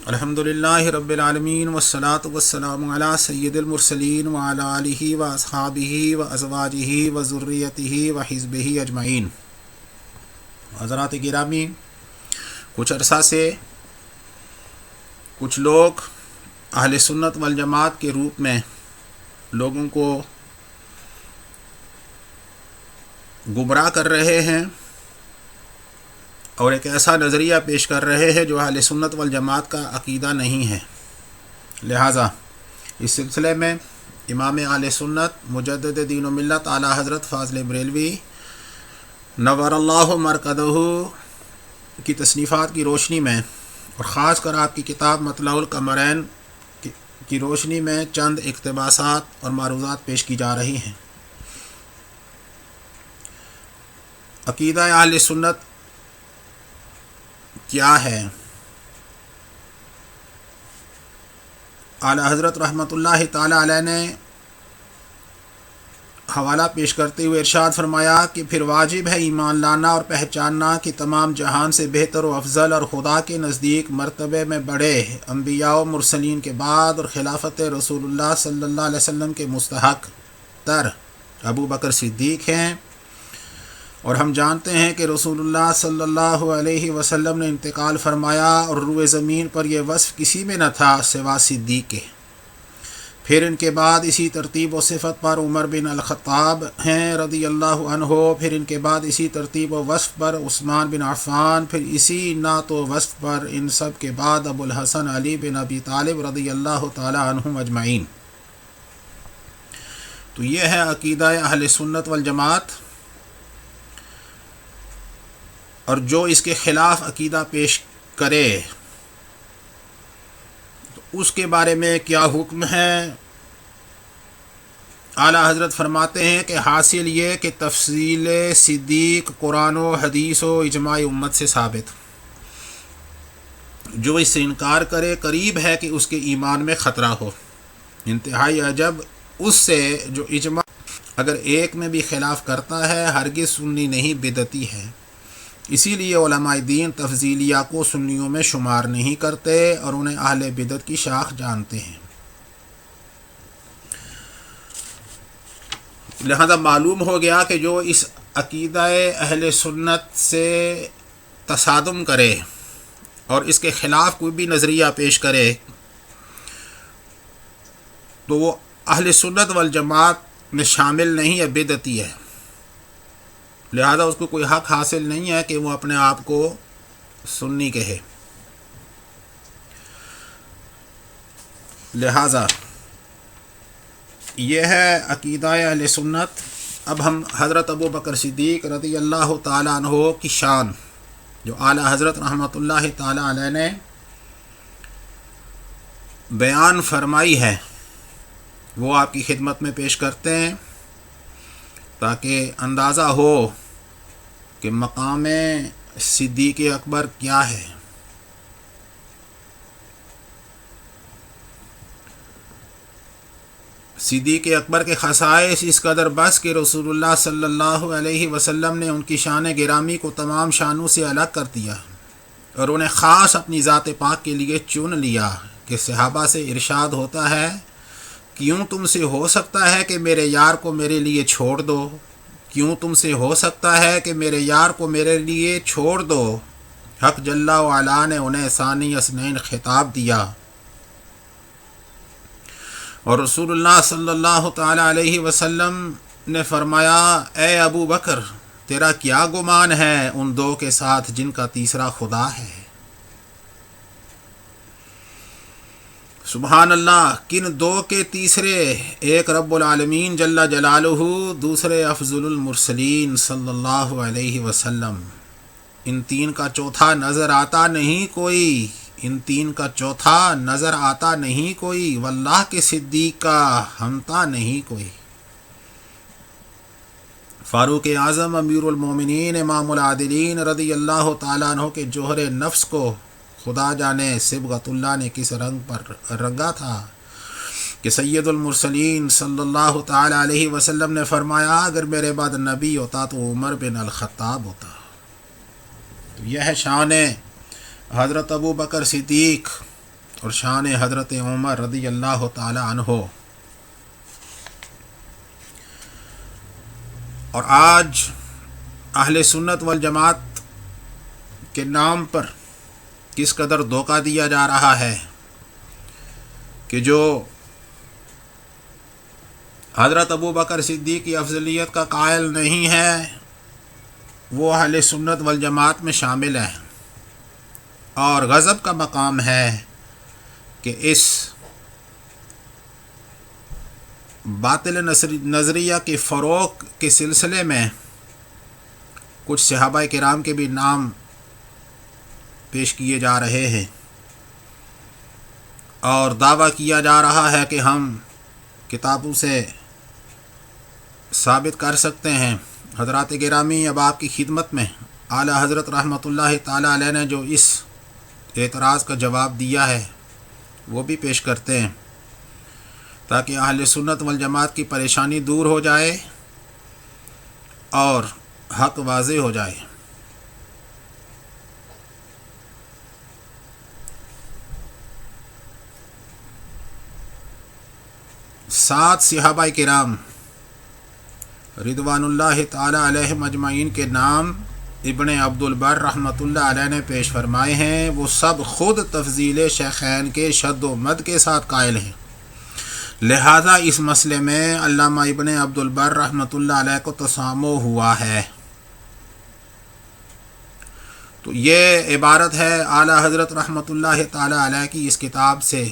الحمدللہ رب العالمین والصلاة والسلام علی سید المرسلین وعلی آلہ واصحابہ وازواجہ وذریتہ وحزبہ اجمعین۔ حضرات گرامی، کچھ عرصہ سے کچھ لوگ اہل سنت والجماعت کے روپ میں لوگوں کو گمراہ کر رہے ہیں اور ایک ایسا نظریہ پیش کر رہے ہیں جو اہل سنت والجماعت کا عقیدہ نہیں ہے۔ لہٰذا اس سلسلے میں امام اہل سنت مجدد دین و ملت اعلیٰ حضرت فاضل بریلوی نور اللہ مرکزہ کی تصنیفات کی روشنی میں اور خاص کر آپ کی کتاب مطلع القمرین کی روشنی میں چند اقتباسات اور معروضات پیش کی جا رہی ہیں۔ عقیدہ اہل سنت کیا ہے؟ اعلیٰ حضرت رحمۃ اللہ تعالی علیہ نے حوالہ پیش کرتے ہوئے ارشاد فرمایا کہ پھر واجب ہے ایمان لانا اور پہچاننا کہ تمام جہان سے بہتر و افضل اور خدا کے نزدیک مرتبے میں بڑے انبیاء و مرسلین کے بعد اور خلافت رسول اللہ صلی اللہ علیہ وسلم کے مستحق تر ابو بکر صدیق ہیں، اور ہم جانتے ہیں کہ رسول اللہ صلی اللہ علیہ وسلم نے انتقال فرمایا اور روئے زمین پر یہ وصف کسی میں نہ تھا سوا صدیق کے۔ پھر ان کے بعد اسی ترتیب و صفت پر عمر بن الخطاب ہیں رضی اللہ عنہ، پھر ان کے بعد اسی ترتیب و وصف پر عثمان بن عفان، پھر اسی نعت و وصف پر ان سب کے بعد ابو الحسن علی بن ابی طالب رضی اللہ تعالی عنہم اجمعین۔ تو یہ ہے عقیدہ اہل سنت والجماعت، اور جو اس کے خلاف عقیدہ پیش کرے تو اس کے بارے میں کیا حکم ہے؟ اعلیٰ حضرت فرماتے ہیں کہ حاصل یہ کہ تفصیل صدیق قرآن و حدیث و اجماع امت سے ثابت، جو اس سے انکار کرے قریب ہے کہ اس کے ایمان میں خطرہ ہو۔ انتہائی عجب اس سے جو اجماع اگر ایک میں بھی خلاف کرتا ہے ہرگز سنی نہیں بدعتی ہے۔ اسی لیے علماء دین تفضیلیہ کو سنیوں میں شمار نہیں کرتے اور انہیں اہل بدعت کی شاخ جانتے ہیں۔ لہذا معلوم ہو گیا کہ جو اس عقیدہ اہل سنت سے تصادم کرے اور اس کے خلاف کوئی بھی نظریہ پیش کرے تو وہ اہل سنت والجماعت میں شامل نہیں ہے، بدعتی ہے۔ لہذا اس کو کوئی حق حاصل نہیں ہے کہ وہ اپنے آپ کو سنی کہے۔ لہذا یہ ہے عقیدہ اہل سنت۔ اب ہم حضرت ابو بکر صدیق رضی اللہ تعالیٰ عنہ کی شان جو اعلیٰ حضرت رحمۃ اللہ تعالیٰ علیہ نے بیان فرمائی ہے وہ آپ کی خدمت میں پیش کرتے ہیں تاکہ اندازہ ہو کہ مقام صدیق اکبر کیا ہے۔ صدیق اکبر کے خصائص اس قدر بس کہ رسول اللہ صلی اللہ علیہ وسلم نے ان کی شان گرامی کو تمام شانوں سے الگ کر دیا اور انہیں خاص اپنی ذات پاک کے لیے چن لیا کہ صحابہ سے ارشاد ہوتا ہے، کیوں تم سے ہو سکتا ہے کہ میرے یار کو میرے لیے چھوڑ دو؟ کیوں تم سے ہو سکتا ہے کہ میرے یار کو میرے لیے چھوڑ دو؟ حق جل و علا نے انہیں ثانی اثنین خطاب دیا اور رسول اللہ صلی اللہ تعالی علیہ وسلم نے فرمایا، اے ابو بکر تیرا کیا گمان ہے ان دو کے ساتھ جن کا تیسرا خدا ہے؟ سبحان اللہ، کن دو کے تیسرے؟ ایک رب العالمین جل جلالہ، دوسرے افضل المرسلین صلی اللہ علیہ وسلم۔ ان تین کا چوتھا نظر آتا نہیں کوئی، ان تین کا چوتھا نظر آتا نہیں کوئی، واللہ کے صدیق کا ہمتا نہیں کوئی۔ فاروق اعظم امیر المومنین امام العادلین رضی اللہ تعالیٰ عنہ کے جوہر نفس کو خدا جانے صبغت اللہ نے کس رنگ پر رنگا تھا کہ سید المرسلین صلی اللہ تعالی علیہ وسلم نے فرمایا، اگر میرے بعد نبی ہوتا تو عمر بن الخطاب ہوتا۔ تو یہ ہے شان حضرت ابو بکر صدیق اور شان حضرت عمر رضی اللہ تعالی عنہ. اور آج اہل سنت والجماعت کے نام پر کس قدر دھوکہ دیا جا رہا ہے کہ جو حضرت ابو بکر صدیق کی افضلیت کا قائل نہیں ہے وہ اہل سنت والجماعت میں شامل ہے. اور غضب کا مقام ہے کہ اس باطل نظریہ کے فروغ کے سلسلے میں کچھ صحابہ کرام کے بھی نام پیش کیے جا رہے ہیں اور دعویٰ کیا جا رہا ہے کہ ہم کتابوں سے ثابت کر سکتے ہیں. حضرات گرامی، اب آپ کی خدمت میں اعلیٰ حضرت رحمۃ اللہ تعالی علیہ نے جو اس اعتراض کا جواب دیا ہے وہ بھی پیش کرتے ہیں تاکہ اہل سنت والجماعت کی پریشانی دور ہو جائے اور حق واضح ہو جائے. سات صحابہ کرام رضوان اللہ تعالی علیہم اجمعین کے نام ابن عبد البر رحمۃ اللہ علیہ نے پیش فرمائے ہیں. وہ سب خود تفضیل شیخین کے شد و مد کے ساتھ قائل ہیں، لہذا اس مسئلے میں علامہ ابن عبد البر رحمۃ اللہ علیہ کو تسامح ہوا ہے. تو یہ عبارت ہے اعلیٰ حضرت رحمۃ اللہ تعالی علیہ کی اس کتاب سے.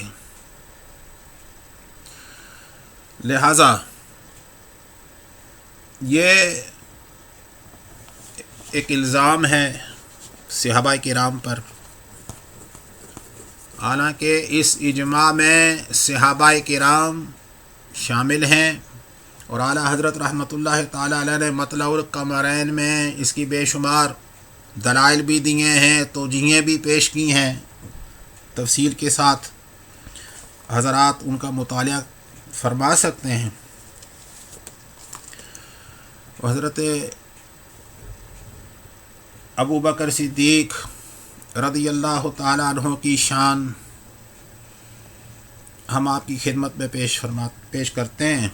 لہذا یہ ایک الزام ہے صحابہ کرام پر، حالانکہ اس اجماع میں صحابہ کرام شامل ہیں اور اعلیٰ حضرت رحمۃ اللہ تعالی علیہ نے مطلع القمرین میں اس کی بے شمار دلائل بھی دیے ہیں، توجیہیں بھی پیش کی ہیں تفصیل کے ساتھ. حضرات ان کا مطالعہ فرما سکتے ہیں. حضرت ابو بکر صدیق رضی اللہ تعالی عنہ کی شان ہم آپ کی خدمت میں پیش کرتے ہیں.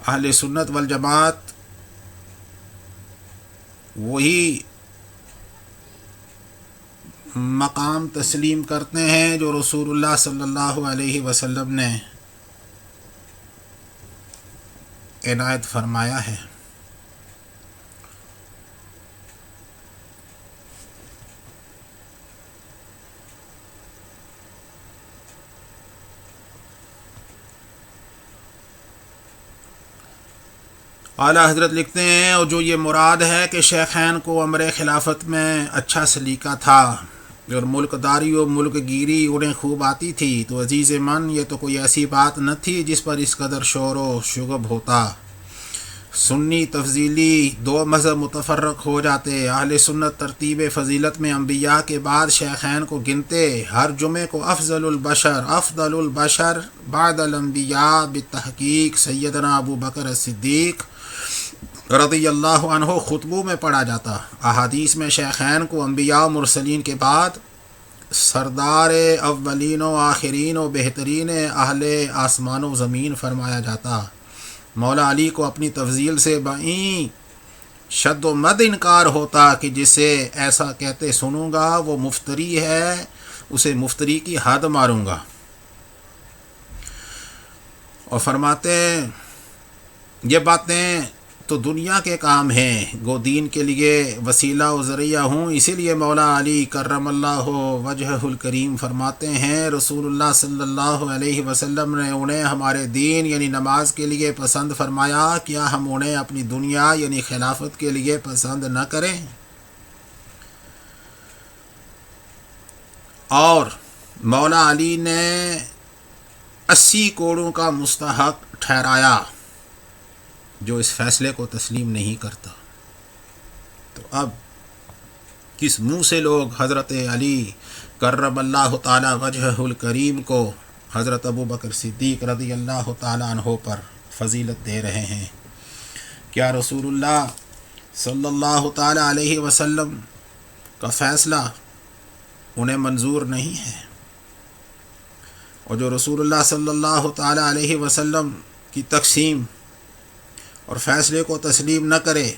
اہل سنت والجماعت وہی مقام تسلیم کرتے ہیں جو رسول اللہ صلی اللہ علیہ وسلم نے عنایت فرمایا ہے. اعلیٰ حضرت لکھتے ہیں اور جو یہ مراد ہے کہ شیخین کو امر خلافت میں اچھا سلیقہ تھا اور ملک داری و ملک گیری انہیں خوب آتی تھی، تو عزیز من یہ تو کوئی ایسی بات نہ تھی جس پر اس قدر شور و شغب ہوتا. سنی تفضیلی دو مذہب متفرق ہو جاتے. اہل سنت ترتیب فضیلت میں انبیاء کے بعد شیخین کو گنتے. ہر جمعے کو افضل البشر بعد الانبیاء بالتحقیق سیدنا ابو بکر صدیق رضی اللہ عنہ خطبوں میں پڑھا جاتا. احادیث میں شیخین کو انبیاء و مرسلین کے بعد سردار اولین و آخرین و بہترین اہل آسمان و زمین فرمایا جاتا. مولا علی کو اپنی تفضیل سے بائیں شد و مد انکار ہوتا کہ جسے ایسا کہتے سنوں گا وہ مفتری ہے، اسے مفتری کی حد ماروں گا. اور فرماتے ہیں یہ باتیں تو دنیا کے کام ہیں، گو دین کے لیے وسیلہ و ذریعہ ہوں. اسی لیے مولا علی کرم اللہ وجہہ الکریم فرماتے ہیں رسول اللہ صلی اللہ علیہ وسلم نے انہیں ہمارے دین یعنی نماز کے لیے پسند فرمایا، کیا ہم انہیں اپنی دنیا یعنی خلافت کے لیے پسند نہ کریں؟ اور مولا علی نے 80 کوڑوں کا مستحق ٹھہرایا جو اس فیصلے کو تسلیم نہیں کرتا. تو اب کس منہ سے لوگ حضرت علی کرم اللہ تعالی وجہہ الکریم کو حضرت ابو بکر صدیق رضی اللہ تعالی عنہ پر فضیلت دے رہے ہیں؟ کیا رسول اللہ صلی اللہ تعالی علیہ وسلم کا فیصلہ انہیں منظور نہیں ہے، اور جو رسول اللہ صلی اللہ تعالی علیہ وسلم کی تقسیم اور فیصلے کو تسلیم نہ کرے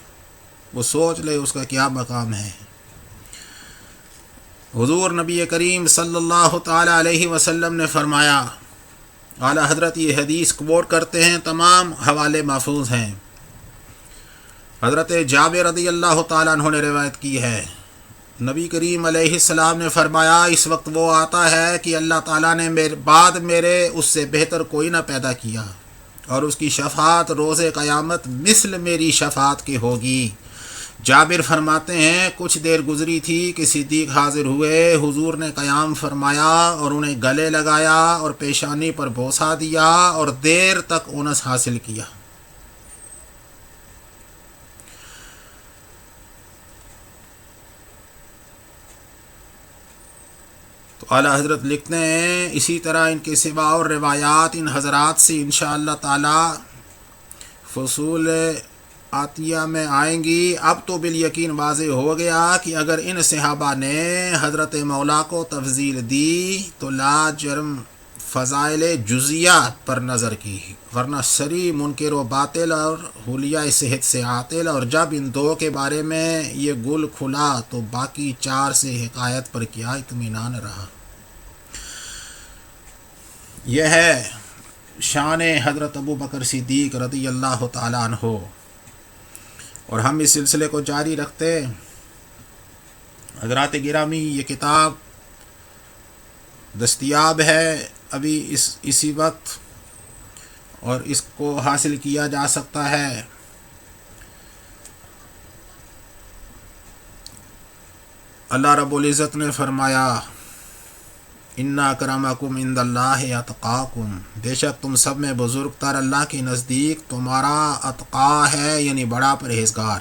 وہ سوچ لے اس کا کیا مقام ہے۔ حضور نبی کریم صلی اللہ تعالی علیہ وسلم نے فرمایا، اعلیٰ حضرت یہ حدیث کوٹ کرتے ہیں، تمام حوالے محفوظ ہیں، حضرت جابر رضی اللہ تعالیٰ عنہ نے روایت کی ہے، نبی کریم علیہ السلام نے فرمایا، اس وقت وہ آتا ہے کہ اللہ تعالیٰ نے میرے اس سے بہتر کوئی نہ پیدا کیا، اور اس کی شفاعت روز قیامت مثل میری شفاعت کی ہوگی۔ جابر فرماتے ہیں کچھ دیر گزری تھی کہ صدیق حاضر ہوئے، حضور نے قیام فرمایا اور انہیں گلے لگایا اور پیشانی پر بوسہ دیا اور دیر تک انس حاصل کیا۔ تو اعلیٰ حضرت لکھتے ہیں اسی طرح ان کے سوا اور روایات ان حضرات سے انشاءاللہ تعالی فصول آتیہ میں آئیں گی۔ اب تو بالیقین واضح ہو گیا کہ اگر ان صحابہ نے حضرت مولا کو تفضیل دی تو لا جرم فضائل جزیہ پر نظر کی، ورنہ سری منکر و باطل اور حلیہ صحت سے عاطل، اور جب ان دو کے بارے میں یہ گل کھلا تو باقی چار سے حکایت پر کیا اطمینان رہا۔ یہ ہے شان حضرت ابو بکر صدیق رضی اللہ تعالیٰ عنہ، اور ہم اس سلسلے کو جاری رکھتے۔ حضرات گرامی یہ کتاب دستیاب ہے ابھی اسی وقت، اور اس کو حاصل کیا جا سکتا ہے اللہ رب العزت نے فرمایا اِنَّ أَكْرَمَكُمْ عِندَ اللَّهِ أَتْقَاكُمْ، بے شک تم سب میں بزرگ تر اللہ کے نزدیک تمہارا اتقا ہے، یعنی بڑا پرہیزگار۔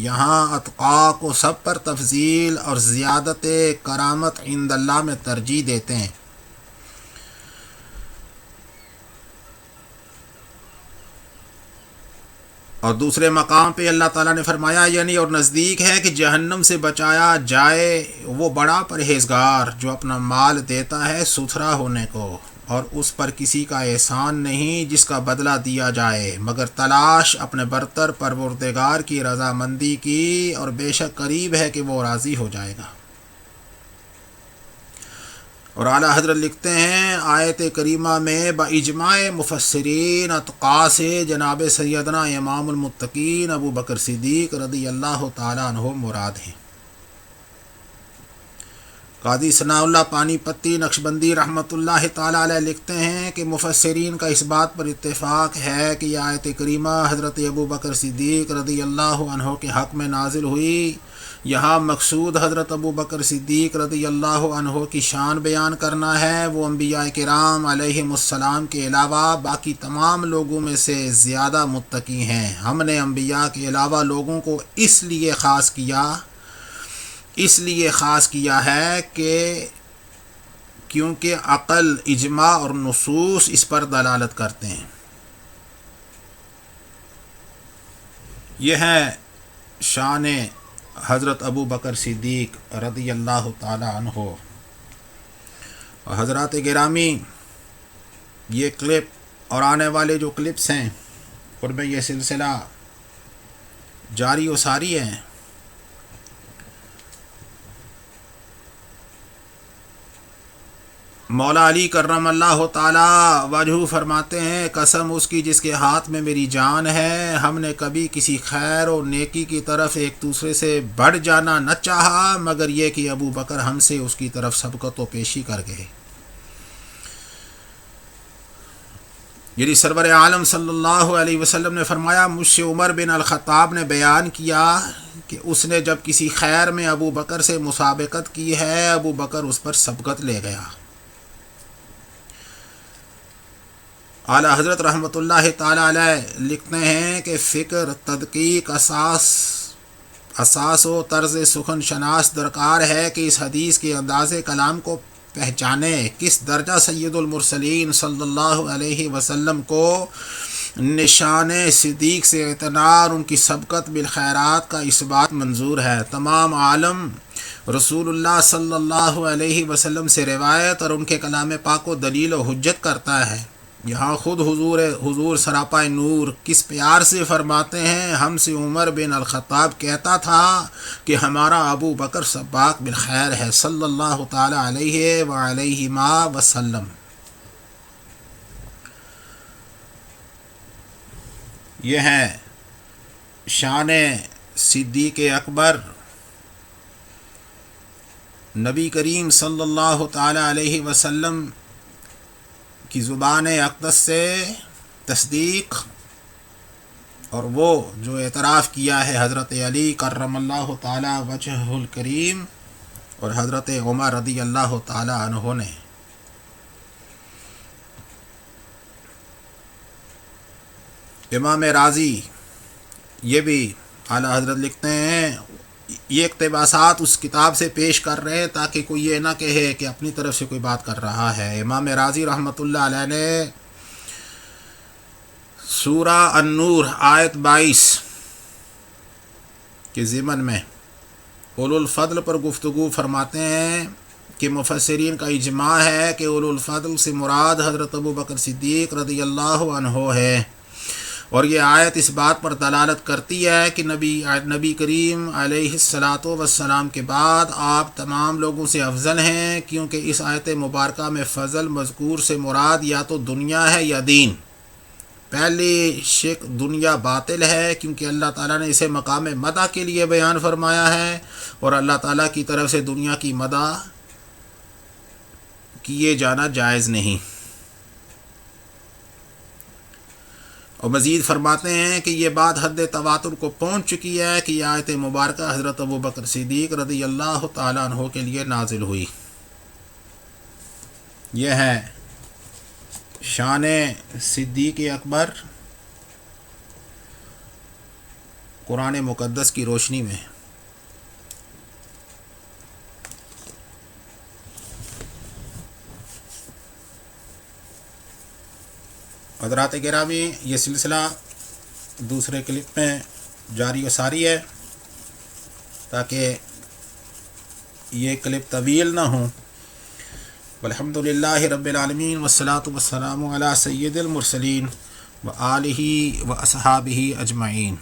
یہاں اتقا کو سب پر تفضیل اور زیادت کرامت عند اللہ میں ترجیح دیتے ہیں۔ اور دوسرے مقام پہ اللہ تعالیٰ نے فرمایا یعنی اور نزدیک ہے کہ جہنم سے بچایا جائے وہ بڑا پرہیزگار جو اپنا مال دیتا ہے ستھرا ہونے کو، اور اس پر کسی کا احسان نہیں جس کا بدلہ دیا جائے مگر تلاش اپنے برتر پروردگار کی رضامندی کی، اور بے شک قریب ہے کہ وہ راضی ہو جائے گا۔ اور اعلیٰ حضرت لکھتے ہیں آیت کریمہ میں باجماع مفسرین اتقا سے جناب سیدنا امام المتقین ابو بکر صدیق رضی اللہ تعالیٰ عنہ مراد ہیں۔ قاضی ثناء اللہ پانی پتی نقشبندی رحمۃ اللہ تعالیٰ علیہ لکھتے ہیں کہ مفسرین کا اس بات پر اتفاق ہے کہ یہ آیت کریمہ حضرت ابو بکر صدیق رضی اللہ عنہ کے حق میں نازل ہوئی۔ یہاں مقصود حضرت ابو بکر صدیق رضی اللہ عنہ کی شان بیان کرنا ہے، وہ انبیاء کرام علیہم السلام کے علاوہ باقی تمام لوگوں میں سے زیادہ متقی ہیں۔ ہم نے انبیاء کے علاوہ لوگوں کو اس لیے خاص کیا ہے کہ کیونکہ عقل، اجماع اور نصوص اس پر دلالت کرتے ہیں۔ یہ ہے شان حضرت ابو بکر صدیق رضی اللہ تعالی عنہ۔ اور حضرات گرامی یہ کلپ اور آنے والے جو کلپس ہیں ان میں یہ سلسلہ جاری و ساری ہے۔ مولا علی کرم اللہ تعالی وجہ فرماتے ہیں قسم اس کی جس کے ہاتھ میں میری جان ہے، ہم نے کبھی کسی خیر و نیکی کی طرف ایک دوسرے سے بڑھ جانا نہ چاہا مگر یہ کہ ابو بکر ہم سے اس کی طرف سبقت و پیشی کر گئے۔ یعنی سرور عالم صلی اللہ علیہ وسلم نے فرمایا مجھ سے عمر بن الخطاب نے بیان کیا کہ اس نے جب کسی خیر میں ابو بکر سے مسابقت کی ہے ابو بکر اس پر سبقت لے گیا۔ اعلیٰ حضرت رحمۃ اللہ تعالیٰ علیہ لکھتے ہیں کہ فکر، تدقیق، اساس و طرز سخن شناس درکار ہے کہ اس حدیث کے انداز کلام کو پہچانے، کس درجہ سید المرسلین صلی اللہ علیہ وسلم کو نشان صدیق سے اعتناء اور ان کی سبقت بالخیرات کا اس بات منظور ہے۔ تمام عالم رسول اللہ صلی اللہ علیہ وسلم سے روایت اور ان کے کلام پاک و دلیل و حجت کرتا ہے۔ یہاں خود حضور سراپا نور کس پیار سے فرماتے ہیں، ہم سے عمر بن الخطاب کہتا تھا کہ ہمارا ابو بکر سباق بالخیر ہے، صلی اللہ تعالی علیہ وآلہ وسلم۔ یہ ہے شان صدیق اکبر۔ نبی کریم صلی اللہ تعالی علیہ وسلم کی زبان اقدس سے تصدیق اور وہ جو اعتراف کیا ہے حضرت علی کرم اللہ تعالی وجہہ الکریم اور حضرت عمر رضی اللہ تعالی عنہ نے۔ امام راضی یہ بھی اعلیٰ حضرت لکھتے ہیں، یہ اقتباسات اس کتاب سے پیش کر رہے ہیں تاکہ کوئی یہ نہ کہے کہ اپنی طرف سے کوئی بات کر رہا ہے۔ امام راضی رحمۃ اللہ علیہ نے سورہ النور آیت 22 کے ضمن میں اولو الفضل پر گفتگو فرماتے ہیں کہ مفسرین کا اجماع ہے کہ اولو الفضل سے مراد حضرت ابو بکر صدیق رضی اللہ عنہ ہے، اور یہ آیت اس بات پر دلالت کرتی ہے کہ نبی کریم علیہ الصلاۃ والسلام کے بعد آپ تمام لوگوں سے افضل ہیں، کیونکہ اس آیت مبارکہ میں فضل مذکور سے مراد یا تو دنیا ہے یا دین۔ پہلی شک دنیا باطل ہے، کیونکہ اللہ تعالیٰ نے اسے مقام مدح کے لیے بیان فرمایا ہے، اور اللہ تعالیٰ کی طرف سے دنیا کی مدح کیے جانا جائز نہیں۔ اور مزید فرماتے ہیں کہ یہ بات حد تواتر کو پہنچ چکی ہے کہ یہ آیت مبارکہ حضرت ابو بکر صدیق رضی اللہ تعالیٰ عنہ کے لیے نازل ہوئی۔ یہ ہے شان صدیق اکبر قرآن مقدس کی روشنی میں۔ حضرات گرامی، یہ سلسلہ دوسرے کلپ میں جاری و ساری ہے تاکہ یہ کلپ طویل نہ ہوں۔ والحمد للہ رب العالمین والصلاة والسلام علی سید المرسلین وآلہ واصحابہ اجمعین۔